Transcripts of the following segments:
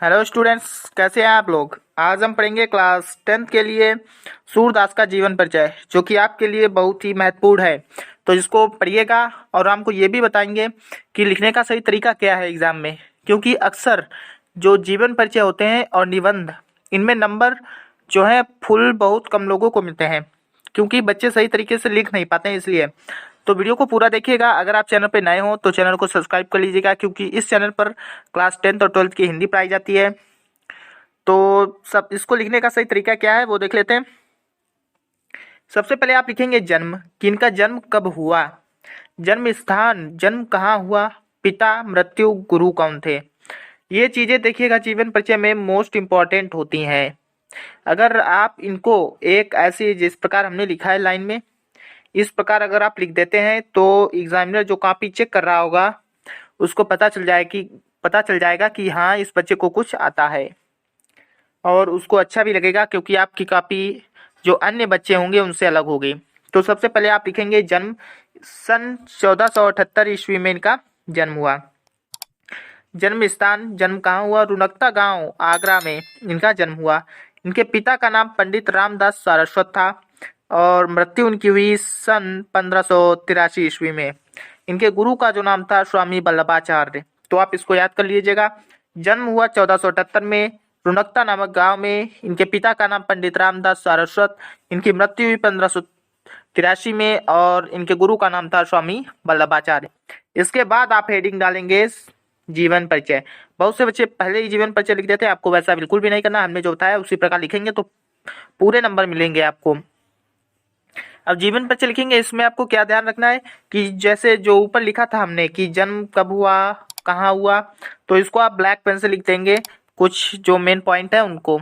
Hello students, कैसे हैं आप लोग। आज हम पढ़ेंगे क्लास 10th के लिए सूरदास का जीवन परिचय, जो कि आपके लिए बहुत ही महत्वपूर्ण है। तो इसको पढ़िएगा और हमको ये भी बताएंगे कि लिखने का सही तरीका क्या है एग्जाम में, क्योंकि अक्सर जो जीवन परिचय होते हैं और निबंध, इनमें नंबर जो है फुल बहुत कम लोगों को मिलते हैं, क्योंकि बच्चे सही तरीके से लिख नहीं पाते हैं। इसलिए तो वीडियो को पूरा देखिएगा। अगर आप चैनल पे नए हो तो चैनल को सब्सक्राइब कर लीजिएगा, क्योंकि इस चैनल पर क्लास 10th और 12th की हिंदी पढ़ाई जाती है। तो सब इसको लिखने का सही तरीका क्या है वो देख लेते हैं। सबसे पहले आप लिखेंगे जन्म, कि इनका जन्म कब हुआ, जन्म स्थान, जन्म कहाँ हुआ, पिता, मृत्यु, गुरु कौन थे। ये चीजें देखिएगा जीवन परिचय में मोस्ट इम्पॉर्टेंट होती हैं। अगर आप इनको एक ऐसी, जिस प्रकार हमने लिखा है लाइन में, इस प्रकार अगर आप लिख देते हैं तो एग्जामिनर जो कॉपी चेक कर रहा होगा उसको पता चल जाएगा कि हाँ, इस बच्चे को कुछ आता है, और उसको अच्छा भी लगेगा, क्योंकि आपकी कॉपी जो अन्य बच्चे होंगे उनसे अलग होगी। तो सबसे पहले आप लिखेंगे जन्म, सन 1478 ईस्वी में इनका जन्म हुआ। जन्म स्थान, जन्म कहाँ हुआ, रुनकता गांव, आगरा में इनका जन्म हुआ। इनके पिता का नाम पंडित रामदास सारस्वत था, और मृत्यु उनकी हुई सन 1583 ईस्वी में। इनके गुरु का जो नाम था स्वामी वल्लभाचार्य। तो आप इसको याद कर लीजिएगा। जन्म हुआ 1478 में, रुनकता नामक गांव में। इनके पिता का नाम पंडित रामदास सारस्वत। इनकी मृत्यु हुई 1583 में, और इनके गुरु का नाम था स्वामी वल्लभाचार्य। इसके बाद आप हेडिंग डालेंगे जीवन परिचय। बहुत से बच्चे पहले ही जीवन परिचय लिख देते हैं, आपको वैसा बिल्कुल भी नहीं करना। हमने जो बताया उसी प्रकार लिखेंगे तो पूरे नंबर मिलेंगे आपको। अब जीवन परिचय लिखेंगे, इसमें आपको क्या ध्यान रखना है कि जैसे जो ऊपर लिखा था हमने कि जन्म कब हुआ, कहाँ हुआ, तो इसको आप ब्लैक पेन से लिख देंगे, कुछ जो मेन पॉइंट है उनको।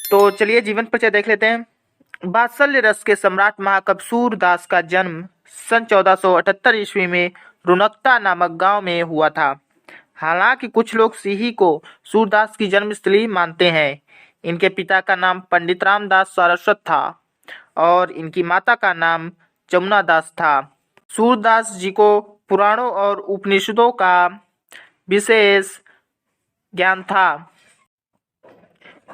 तो चलिए जीवन परिचय देख लेते हैं। वात्सल्य रस के सम्राट महाकवि सूरदास का जन्म सन 1478 ईस्वी में रुनकता नामक गांव में हुआ था। हालांकि कुछ लोग सिही को सूरदास की जन्मस्थली मानते हैं। इनके पिता का नाम पंडित रामदास सारस्वत था, और इनकी माता का नाम जमुना दास था। सूरदास जी को पुराणों और उपनिषदों का विशेष ज्ञान था।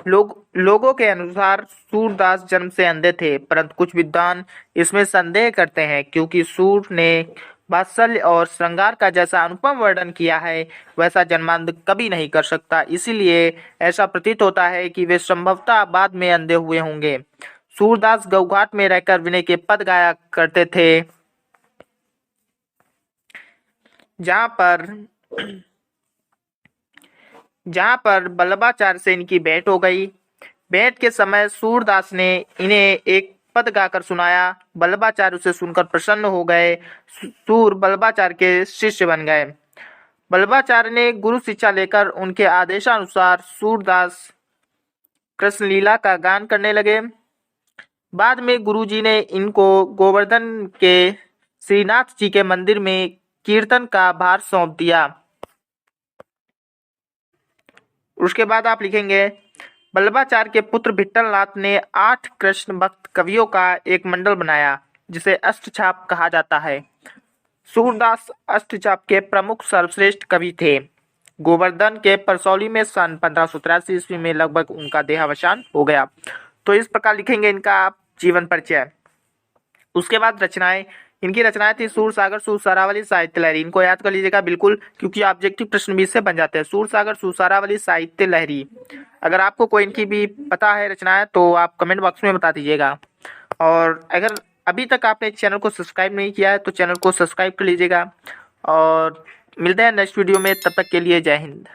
लोगों के अनुसार सूरदास जन्म से अंधे थे, परंतु कुछ विद्वान इसमें संदेह करते हैं, क्योंकि सूर ने वात्सल्य और श्रृंगार का जैसा अनुपम वर्णन किया है वैसा जन्मांध कभी नहीं कर सकता। इसीलिए ऐसा प्रतीत होता है कि वे संभवतः बाद में अंधे हुए होंगे। सूरदास गौघाट में रहकर विनय के पद गाया करते थे, जहाँ पर वल्लभाचार्य से इनकी भेंट हो गई। भेंट के समय सूरदास ने इन्हें एक पद गाकर सुनाया। वल्लभाचार्य उसे सुनकर प्रसन्न हो गए। सूर वल्लभाचार्य के शिष्य बन गए। वल्लभाचार्य ने गुरु शिक्षा लेकर उनके आदेशानुसार सूरदास कृष्ण लीला का गान करने लगे। बाद में गुरुजी ने इनको गोवर्धन के श्रीनाथ जी के मंदिर में कीर्तन का भार सौंप दिया। उसके बाद आप लिखेंगे वल्लभाचार्य के पुत्र विट्ठलनाथ ने 8 कृष्ण भक्त कवियों का एक मंडल बनाया, जिसे अष्टछाप कहा जाता है। सूरदास अष्टछाप के प्रमुख सर्वश्रेष्ठ कवि थे। गोवर्धन के परसौली में सन 1583 ईस्वी में लगभग उनका देहावसान हो गया। तो इस प्रकार लिखेंगे इनका आप जीवन परिचय। उसके बाद रचनाएं, इनकी रचनाएं थी सूर सागर, सुरसारावली, साहित्य लहरी। इनको याद कर लीजिएगा बिल्कुल, क्योंकि ऑब्जेक्टिव प्रश्न भी इससे बन जाते हैं। सूर सागर, सुरसारावली, साहित्य लहरी। अगर आपको कोई इनकी भी पता है रचनाएं तो आप कमेंट बॉक्स में बता दीजिएगा। और अगर अभी तक आपने चैनल को सब्सक्राइब नहीं किया है तो चैनल को सब्सक्राइब कर लीजिएगा। और मिलते हैं नेक्स्ट वीडियो में, तब तक के लिए जय हिंद।